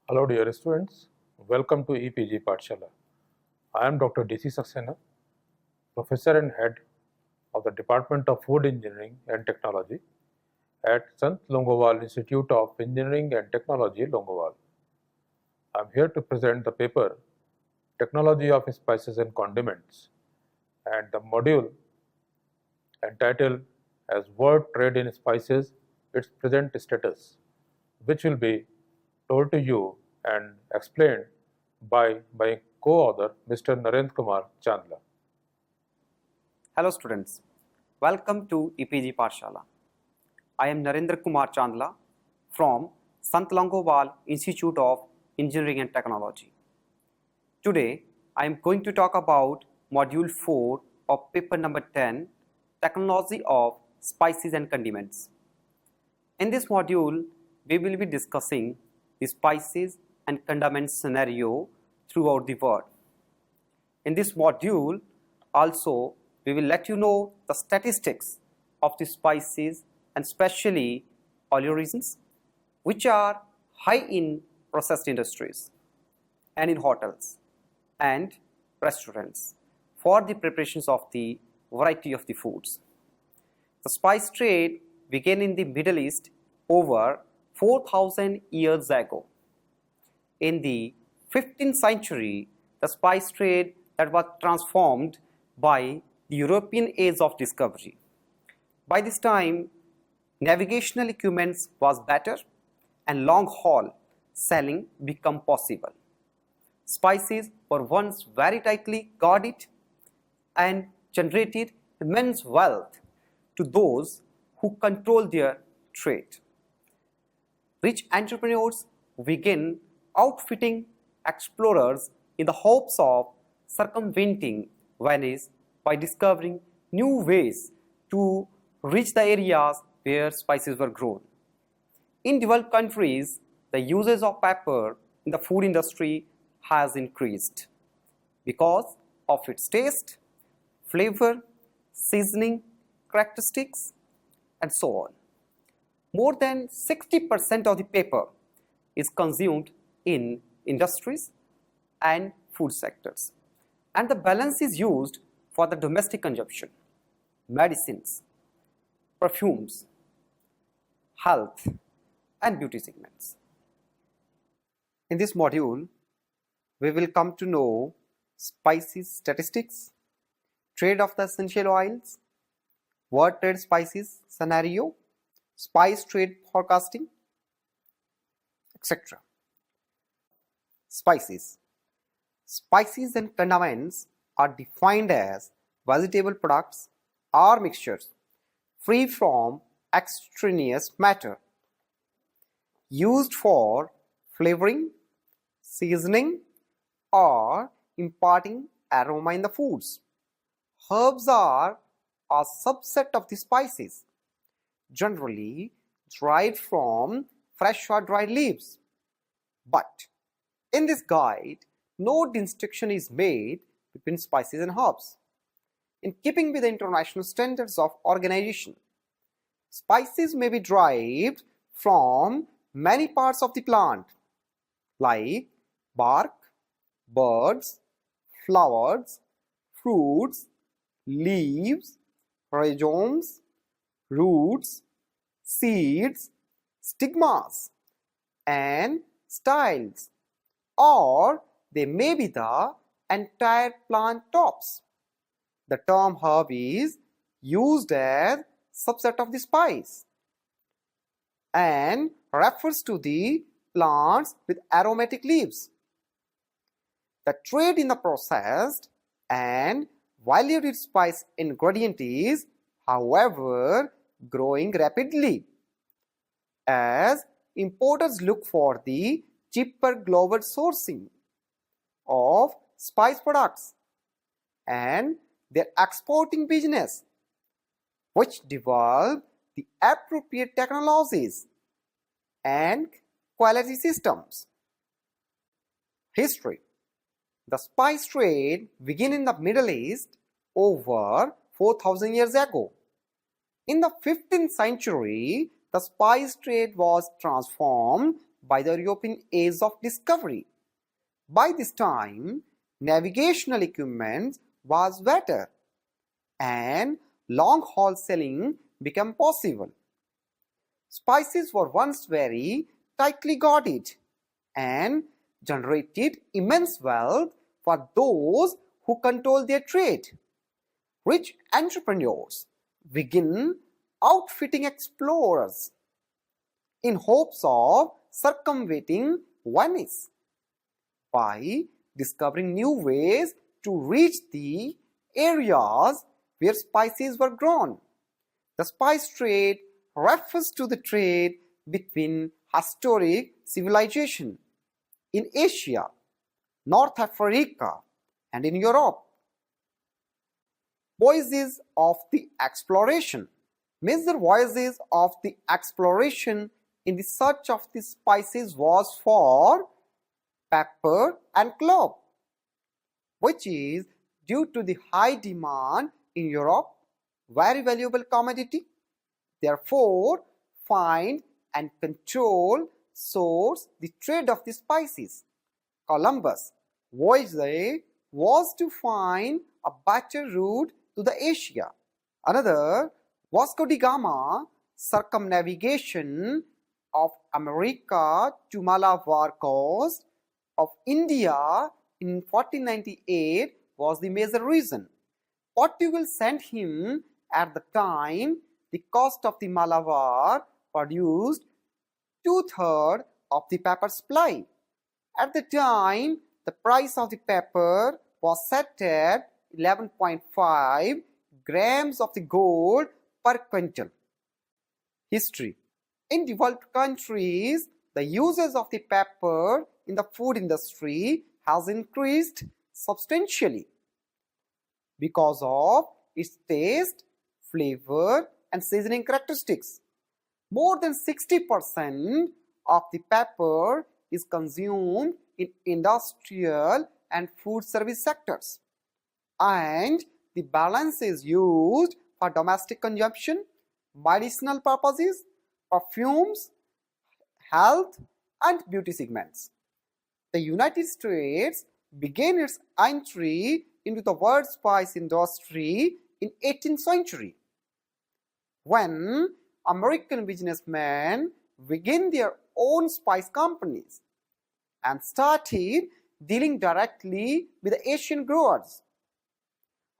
Hello dear students, welcome to EPG Pathshala. I am Dr. D.C. Saxena, Professor and Head of the Department of Food Engineering and Technology at Sant Longowal Institute of Engineering and Technology, Longowal. I am here to present the paper Technology of Spices and Condiments and the module entitled as World Trade in Spices, its present status, which will be told to you and explained by my co-author Mr. Narender Kumar Chandla. Hello students, welcome to EPG Pathshala. I am Narender Kumar Chandla from Sant Longowal Institute of Engineering and Technology. Today I am going to talk about Module 4 of paper number 10, Technology of Spices and Condiments. In this module, we will be discussing the spices and condiments scenario throughout the world. In this module, also, we will let you know the statistics of the spices and especially oleoresins, which are high in processed industries and in hotels and restaurants for the preparations of the variety of the foods. The spice trade began in the Middle East over 4,000 years ago. In the 15th century, the spice trade that was transformed by the European age of discovery. By this time, navigational equipment was better and long-haul selling became possible. Spices were once very tightly guarded and generated immense wealth to those who controlled their trade. Rich entrepreneurs began outfitting explorers in the hopes of circumventing Venice by discovering new ways to reach the areas where spices were grown. In developed countries, the usage of pepper in the food industry has increased because of its taste, flavor, seasoning, characteristics, and so on. More than 60% of the pepper is consumed in industries and food sectors, and the balance is used for the domestic consumption, medicines, perfumes, health, and beauty segments. In this module, we will come to know spices statistics, trade of the essential oils, world trade spices scenario, spice trade forecasting, etc. Spices. Spices and condiments are defined as vegetable products or mixtures free from extraneous matter, used for flavoring, seasoning, or imparting aroma in the foods. Herbs are a subset of the spices, generally derived from fresh or dried leaves. But in this guide, no distinction is made between spices and herbs. In keeping with the international standards of organization, spices may be derived from many parts of the plant, like bark, buds, flowers, fruits, leaves, rhizomes, roots, seeds, stigmas, and styles, or they may be the entire plant tops. The term herb is used as subset of the spice and refers to the plants with aromatic leaves. The trade in the processed and valued spice ingredient is, however, growing rapidly as importers look for the cheaper global sourcing of spice products and their exporting business, which develop the appropriate technologies and quality systems. History. The spice trade began in the Middle East over 4,000 years ago. In the 15th century, the spice trade was transformed by the European age of discovery. By this time, navigational equipment was better and long-haul selling became possible. Spices were once very tightly guarded and generated immense wealth for those who controlled their trade. Rich entrepreneurs begin outfitting explorers in hopes of circumventing Venice by discovering new ways to reach the areas where spices were grown. The spice trade refers to the trade between historic civilization in Asia, North Africa, and in Europe. Voyages of the exploration. Major voyages of the exploration in the search of the spices was for pepper and clove, which is due to the high demand in Europe, very valuable commodity. Therefore, find and control source the trade of the spices. Columbus' voyage was to find a better route to the Asia. Another, Vasco da Gama circumnavigation of America to Malabar coast of India in 1498 was the major reason. Portugal sent him at the time the cost of the Malabar produced 2/3 of the pepper supply. At the time, the price of the pepper was set at 11.5 grams of the gold per quintal. History. In developed countries, the usage of the pepper in the food industry has increased substantially because of its taste, flavor, and seasoning characteristics. More than 60% of the pepper is consumed in industrial and food service sectors, and the balance is used for domestic consumption, medicinal purposes, perfumes, health, and beauty segments. The United States began its entry into the world spice industry in 18th century, when American businessmen began their own spice companies and started dealing directly with the Asian growers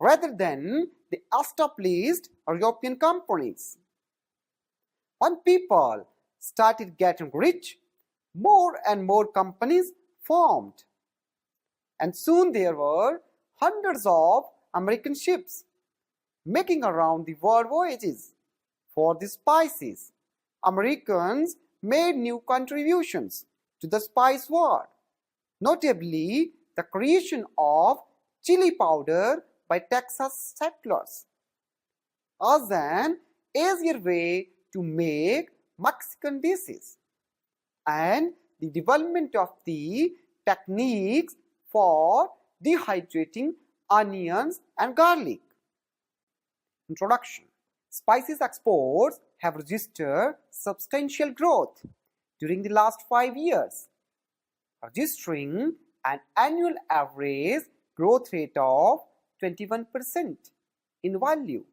rather than the established European companies. When people started getting rich, more and more companies formed, and soon there were hundreds of American ships making around the world voyages for the spices. Americans made new contributions to the spice world, notably the creation of chili powder by Texas settlers as an easier way to make Mexican dishes, and the development of the techniques for dehydrating onions and garlic. Introduction. Spices exports have registered substantial growth during the last 5 years, registering an annual average growth rate of 21% in value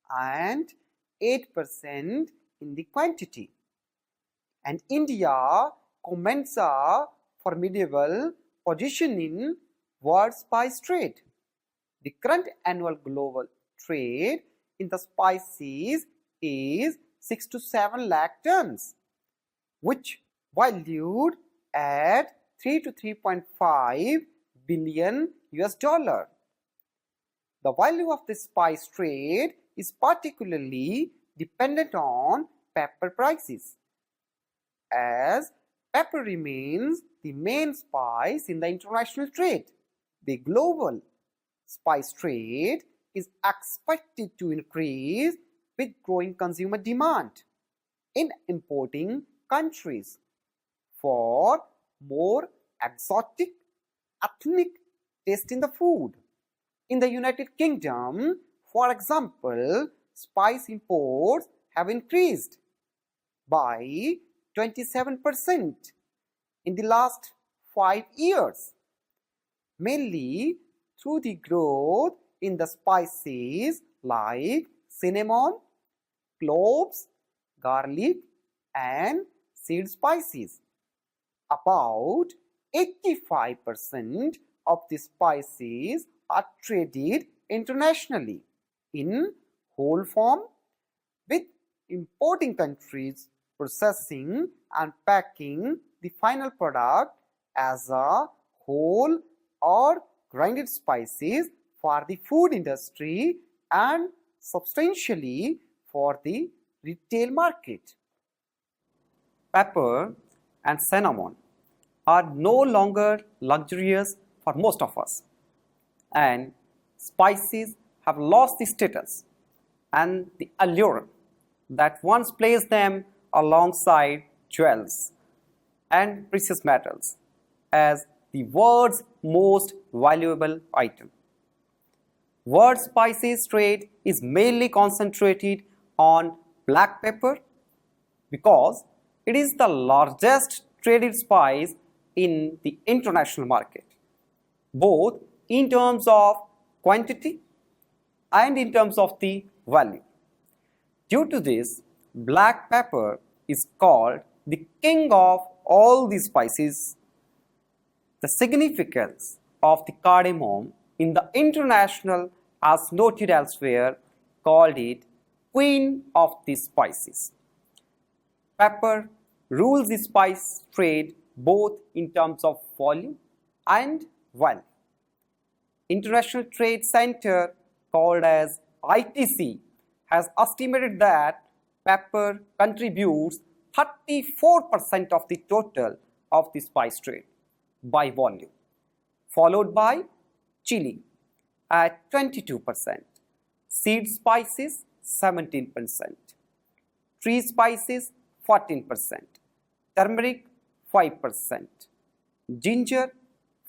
and 8% in the quantity. And India commands a formidable position in world spice trade. The current annual global trade in the spices is 6 to 7 lakh tons, which valued at 3 to 3.5 billion US dollar. The value of the spice trade is particularly dependent on pepper prices, as pepper remains the main spice in the international trade. The global spice trade is expected to increase with growing consumer demand in importing countries for more exotic ethnic taste in the food. In the United Kingdom, for example, spice imports have increased by 27% in the last 5 years, mainly through the growth in the spices like cinnamon, cloves, garlic, and seed spices. About 85% of the spices are traded internationally in whole form, with importing countries processing and packing the final product as a whole or grinded spices for the food industry and substantially for the retail market. Pepper and cinnamon are no longer luxurious for most of us, and spices have lost the status and the allure that once placed them alongside jewels and precious metals as the world's most valuable item. World spices trade is mainly concentrated on black pepper because it is the largest traded spice in the international market, both in terms of quantity and in terms of the value. Due to this, black pepper is called the king of all the spices. The significance of the cardamom in the international, as noted elsewhere, called it queen of the spices. Pepper rules the spice trade both in terms of volume and value. International Trade Center, called as ITC, has estimated that pepper contributes 34% of the total of the spice trade by volume, followed by chili at 22%, seed spices 17%, tree spices 14%, turmeric 5%, ginger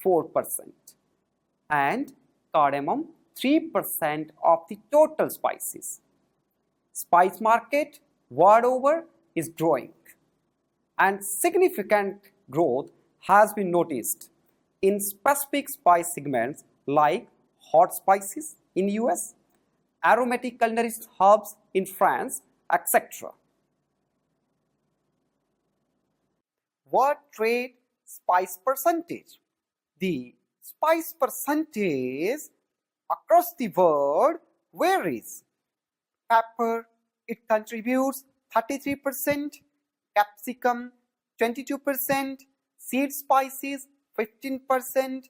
4%, and cardamom 3% of the total spices. Spice market world over is growing, and significant growth has been noticed in specific spice segments like hot spices in US, aromatic culinary herbs in France, etc. World trade spice percentage. The spice percentage across the world varies. Pepper, it contributes 33%, capsicum 22%, seed spices 15%,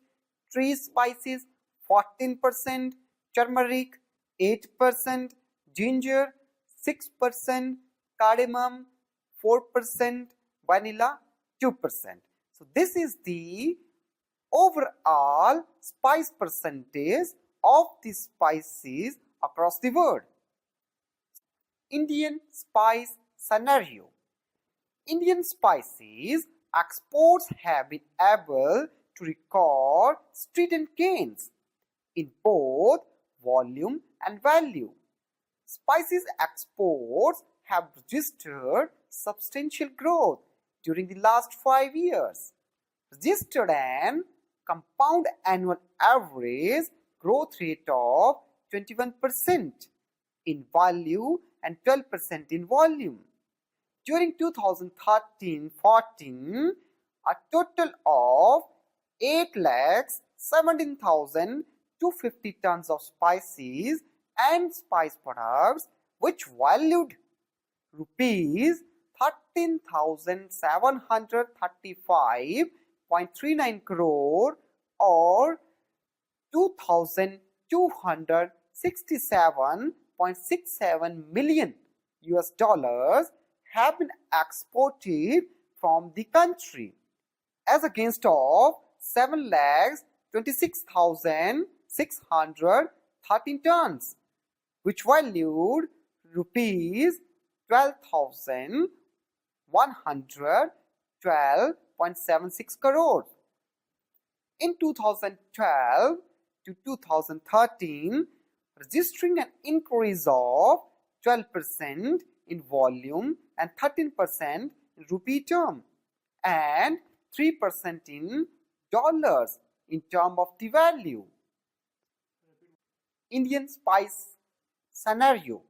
tree spices 14%, turmeric 8%, ginger 6%, cardamom 4%, vanilla 2%. So this is the overall spice percentage of the spices across the world. Indian spice scenario. Indian spices exports have been able to record strident gains in both volume and value. Spices exports have registered substantial growth during the last 5 years, registered an compound annual average growth rate of 21% in value and 12% in volume. During 2013-14, a total of 8,17,250 tons of spices and spice products, which valued rupees 13,735.39 crore or 2,267.67 million US dollars have been exported from the country, as against of 7,26,613 tons, which valued rupees 12,112.76 crore. In 2012 to 2013, registering an increase of 12% in volume and 13% in rupee term and 3% in dollars in term of the value. Indian spice scenario.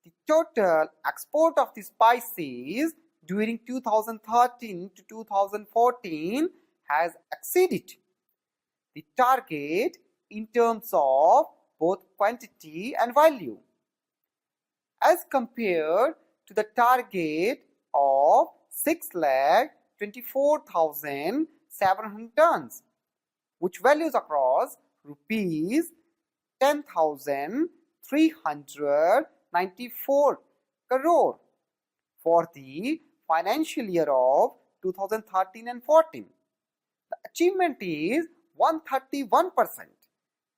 The total export of the spices during 2013 to 2014 has exceeded the target in terms of both quantity and value, as compared to the target of 6,24,700 tons, which values across rupees 10,394 crore for the financial year of 2013 and 14. The achievement is 131%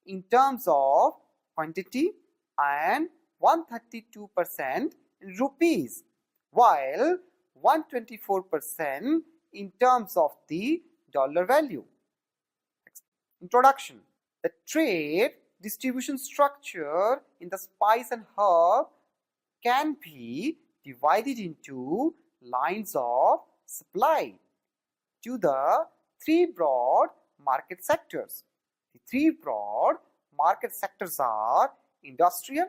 in terms of quantity and 132% in rupees, while 124% in terms of the dollar value. Introduction. The trade distribution structure in the spice and herb can be divided into lines of supply to the three broad market sectors. The three broad market sectors are industrial,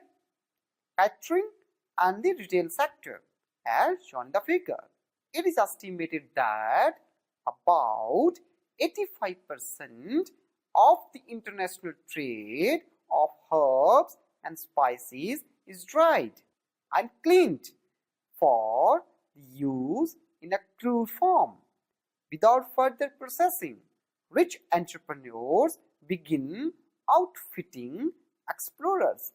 catering, and the retail sector, as shown in the figure. It is estimated that about 85% of the international trade of herbs and spices is dried and cleaned for use in a crude form without further processing. Rich entrepreneurs begin outfitting explorers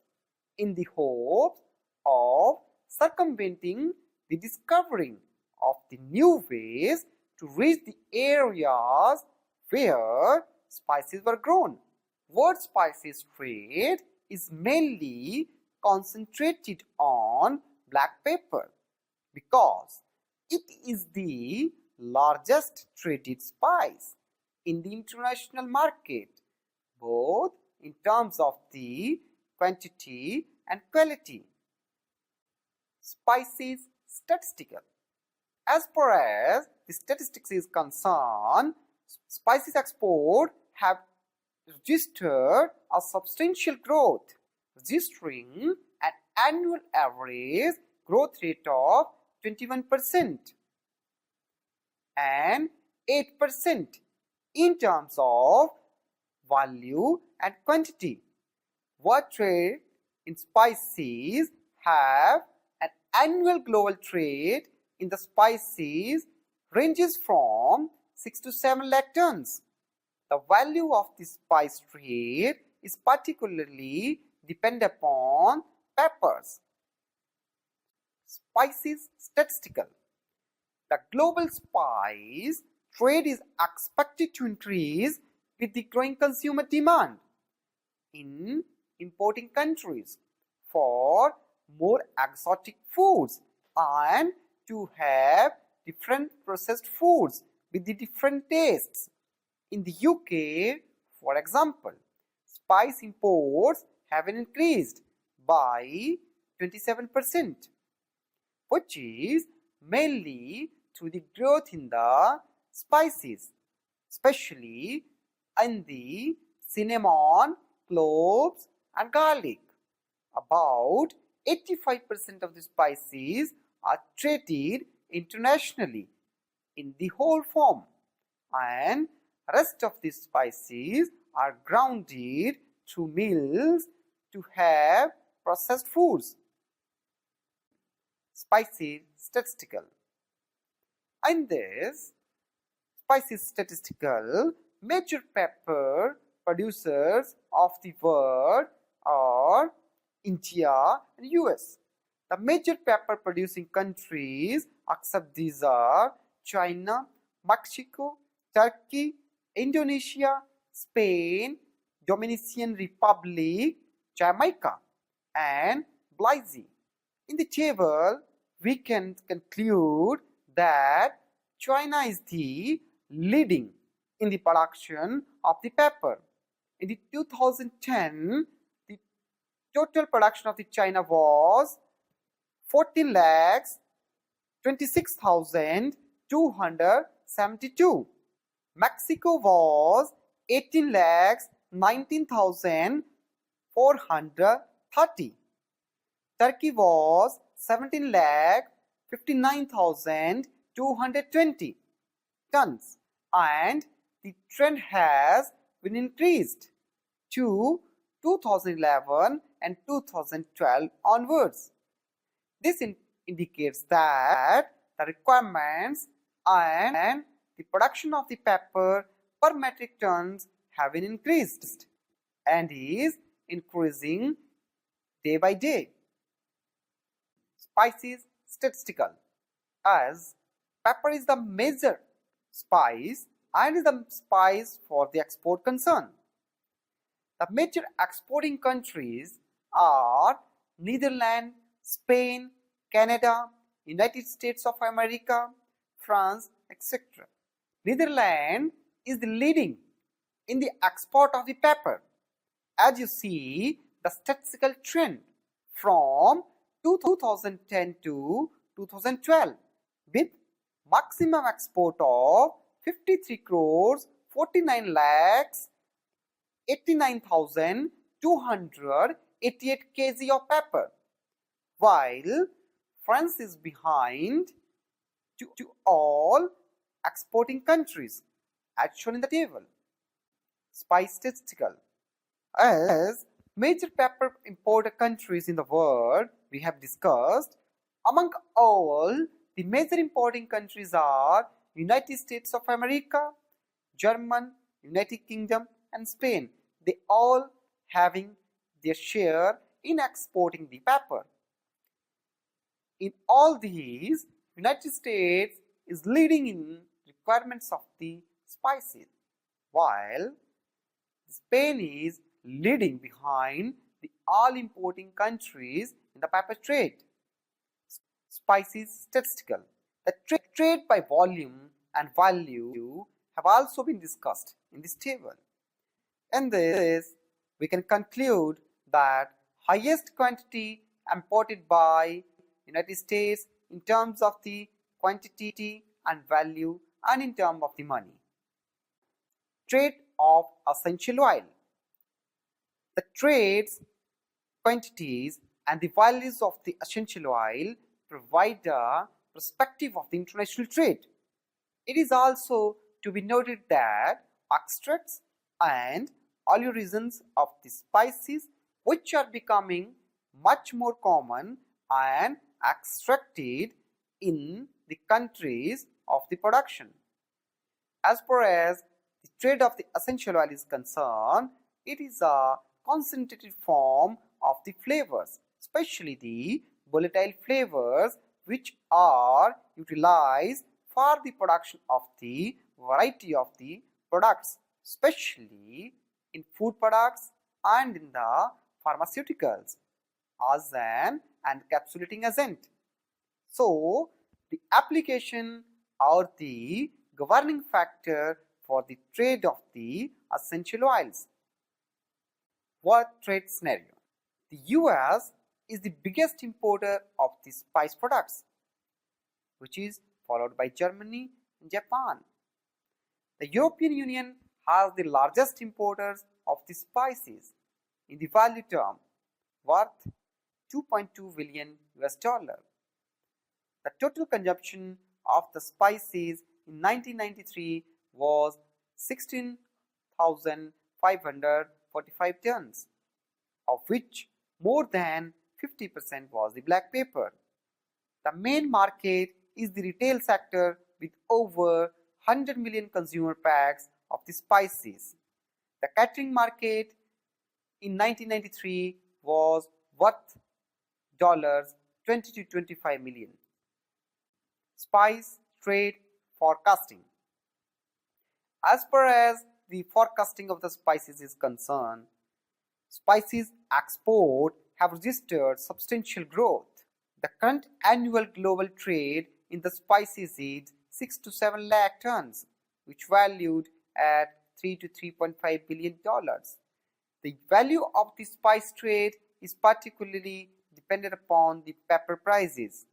in the hopes of circumventing the discovering of the new ways to reach the areas where spices were grown. World spices trade is mainly concentrated on black pepper because it is the largest traded spice in the international market, both in terms of the quantity and quality. Spices statistical. As far as the statistics is concerned, spices export have registered a substantial growth, registering an annual average growth rate of 21% and 8% in terms of value and quantity. World trade in spices have an annual global trade in the spices ranges from 6 to 7 lakh tons. The value of the spice trade is particularly dependent upon peppers. Spices statistical. The global spice trade is expected to increase with the growing consumer demand in importing countries for more exotic foods and to have different processed foods with the different tastes. In the UK, for example, spice imports have increased by 27%, which is mainly through the growth in the spices, especially in the cinnamon, cloves, and garlic. About 85% of the spices are traded internationally in the whole form, and rest of the spices are grounded through mills to have processed foods. Spices statistical. In this spices statistical, major pepper producers of the world are India and US. The major pepper producing countries except these are China, Mexico, Turkey, Indonesia, Spain, Dominican Republic, Jamaica, and Belize. In the table, we can conclude that China is the leading in the production of the pepper. In the 2010, the total production of the China was 14 lakhs 26,272. Mexico was 18,19,430. Turkey was 17,59,220 tons, and the trend has been increased to 2011 and 2012 onwards. This indicates that the requirements and the production of the pepper per metric tons have been increased and is increasing day by day. Spices statistical, as pepper is the major spice and is the spice for the export concern. The major exporting countries are Netherlands, Spain, Canada, United States of America, France, etc. Netherlands is the leading in the export of the pepper. As you see, the statistical trend from 2010 to 2012 with maximum export of 53 crores 49 lakhs 89,288 kg of pepper, while France is behind to all exporting countries as shown in the table. Spice statistical, as major pepper importer countries in the world we have discussed, among all the major importing countries are United States of America, Germany, United Kingdom and Spain. They all having their share in exporting the pepper. In all these, United States is leading in requirements of the spices, while Spain is leading behind the all importing countries in the pepper trade. Spices statistical. The trade by volume and value have also been discussed in this table. In this, we can conclude that highest quantity imported by United States in terms of the quantity and value and in terms of the money. Trade of essential oil. The trades, quantities and the values of the essential oil provide a perspective of the international trade. It is also to be noted that extracts and oleoresins of the spices, which are becoming much more common and extracted in the countries of the production. As far as the trade of the essential oil is concerned, it is a concentrated form of the flavors, especially the volatile flavors which are utilized for the production of the variety of the products, especially in food products and in the pharmaceuticals as an encapsulating agent. So, the application or the governing factor for the trade of the essential oils. World trade scenario. The US is the biggest importer of the spice products, which is followed by Germany and Japan. The European Union has the largest importers of the spices in the value term, worth $2.2 billion US. The total consumption of the spices in 1993 was 16,545 tons, of which more than 50% was the black pepper. The main market is the retail sector with over 100 million consumer packs of the spices. The catering market in 1993 was worth $20 to 25 million. Spice trade forecasting. As far as the forecasting of the spices is concerned, spices export have registered substantial growth. The current annual global trade in the spices is 6 to 7 lakh tons, which valued at $3 to 3.5 billion. The value of the spice trade is particularly dependent upon the pepper prices,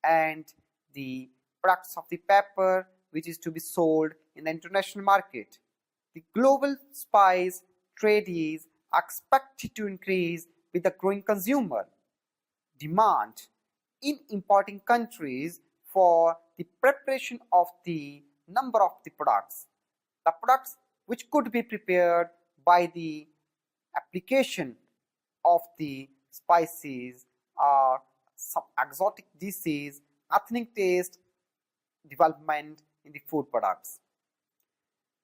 and the products of the pepper which is to be sold in the international market. The global spice trade is expected to increase with the growing consumer demand in importing countries for the preparation of the number of the products. The products which could be prepared by the application of the spices are some exotic dishes, ethnic taste development in the food products.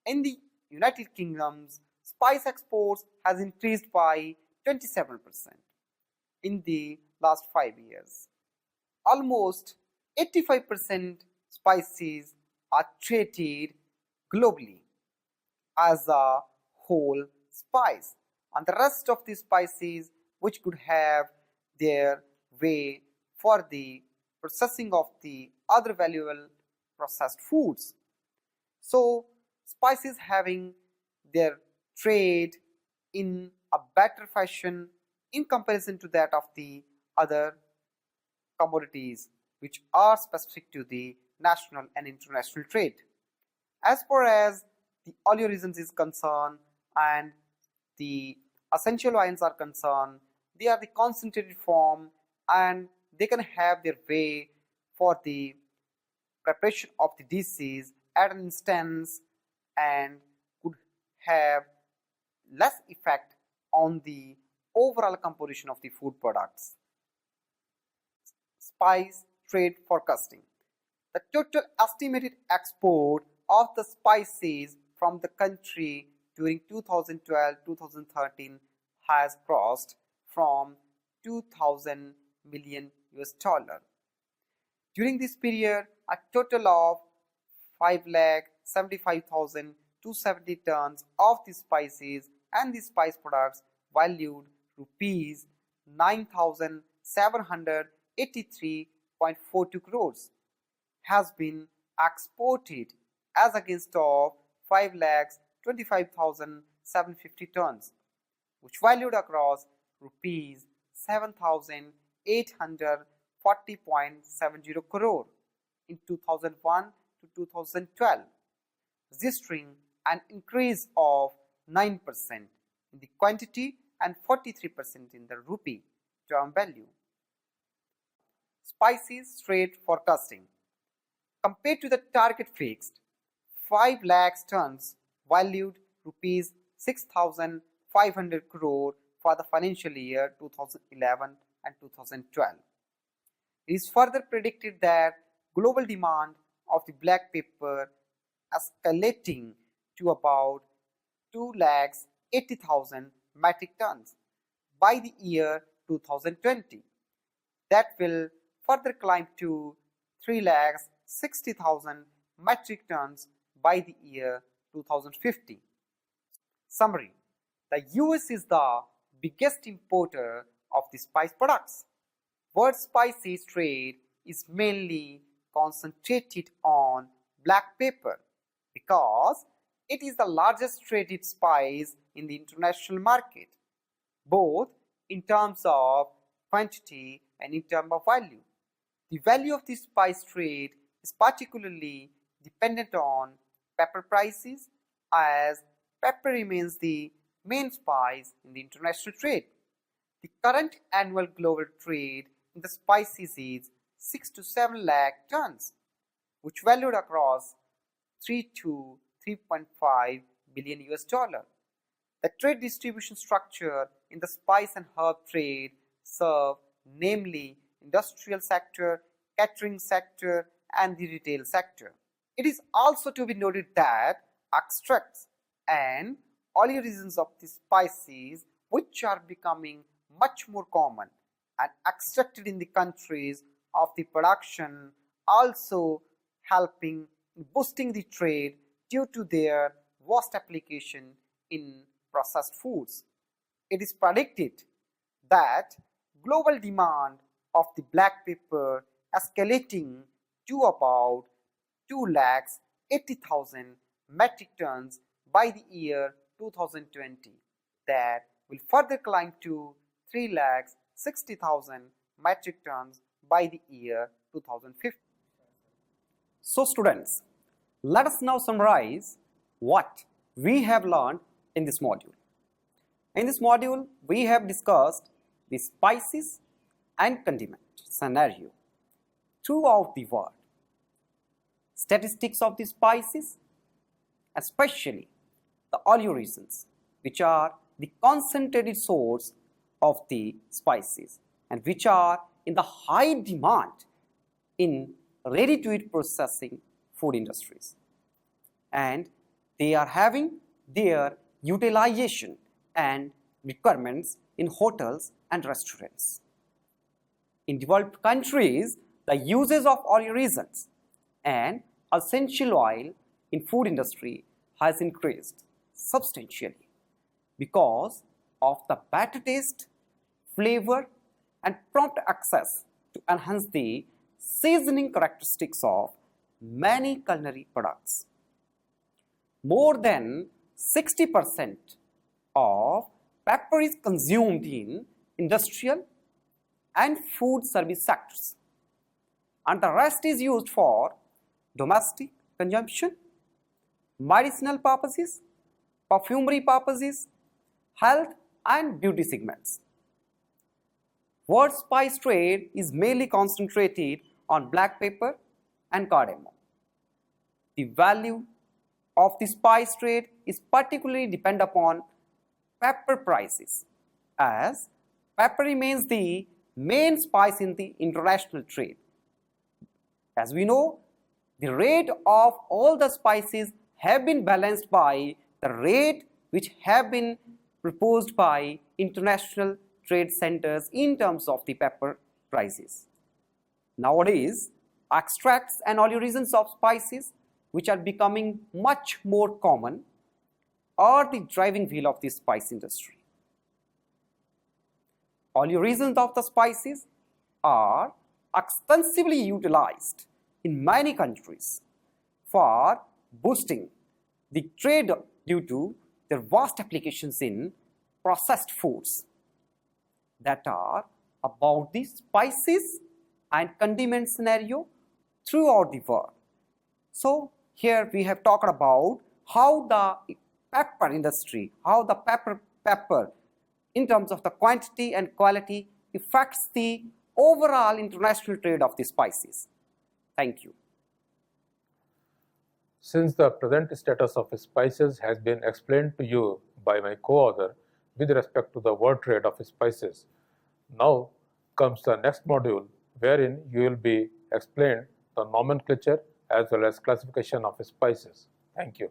In the United Kingdom, spice exports has increased by 27% in the last 5 years. Almost 85% spices are traded globally as a whole spice, and the rest of the spices which could have their way for the processing of the other valuable processed foods. So spices having their trade in a better fashion in comparison to that of the other commodities which are specific to the national and international trade. As far as the oleoresins is concerned and the essential oils are concerned, they are the concentrated form and they can have their way for the preparation of the dishes at an instance and could have less effect on the overall composition of the food products. Spice trade forecasting. The total estimated export of the spices from the country during 2012-2013 has crossed from 2,000 million US dollar. During this period, a total of 5,75,270 tons of the spices and the spice products valued rupees 9,783.42 crores has been exported as against of 5,25,750 tons, which valued across rupees 7,840.70 crore in 2001 to 2012, registering an increase of 9% in the quantity and 43% in the rupee term value. Spices trade forecasting. Compared to the target fixed, 5 lakhs tons valued rupees 6,500 crore for the financial year 2011 and 2012. It is further predicted that global demand of the black pepper escalating to about 2,80,000 metric tons by the year 2020. That will further climb to 3,60,000 metric tons by the year 2050. Summary: the US is the biggest importer of the spice products. World spices trade is mainly concentrated on black pepper because it is the largest traded spice in the international market, both in terms of quantity and in terms of value. The value of the spice trade is particularly dependent on pepper prices, as pepper remains the main spice in the international trade. The current annual global trade in the spices is 6 to 7 lakh tons, which valued across 3 to 3.5 billion US dollar. The trade distribution structure in the spice and herb trade serve namely industrial sector, catering sector and the retail sector. It is also to be noted that extracts and oleoresins of the spices, which are becoming much more common and extracted in the countries of the production, also helping in boosting the trade due to their vast application in processed foods. It is predicted that global demand of the black pepper escalating to about 2,80,000 metric tons by the year 2020, that will further climb to 3,60,000 metric tons by the year 2050. So students, let us now summarize what we have learned in this module. In this module, we have discussed the spices and condiment scenario throughout the world, statistics of the spices, especially the oleoresins, which are the concentrated source of the spices and which are in the high demand in ready-to-eat processing food industries, and they are having their utilization and requirements in hotels and restaurants. In developed countries, the uses of oleoresins and essential oil in food industry has increased substantially because of the better taste, flavor, and prompt access to enhance the seasoning characteristics of many culinary products. More than 60% of pepper is consumed in industrial and food service sectors, and the rest is used for domestic consumption, medicinal purposes, perfumery purposes, health and beauty segments. World spice trade is mainly concentrated on black pepper and cardamom. The value of the spice trade is particularly dependent upon pepper prices, as pepper remains the main spice in the international trade. As we know, the rate of all the spices have been balanced by the rate which have been proposed by international trade centers in terms of the pepper prices. Nowadays, extracts and oleoresins of spices, which are becoming much more common, are the driving wheel of the spice industry. Oleoresins of the spices are extensively utilized in many countries for boosting the trade due to their vast applications in processed foods that are about the spices and condiment scenario throughout the world. So here we have talked about how the pepper industry, how the pepper in terms of the quantity and quality affects the overall international trade of the spices. Thank you. Since the present status of spices has been explained to you by my co-author with respect to the world trade of spices, now comes the next module wherein you will be explained the nomenclature as well as classification of spices. Thank you.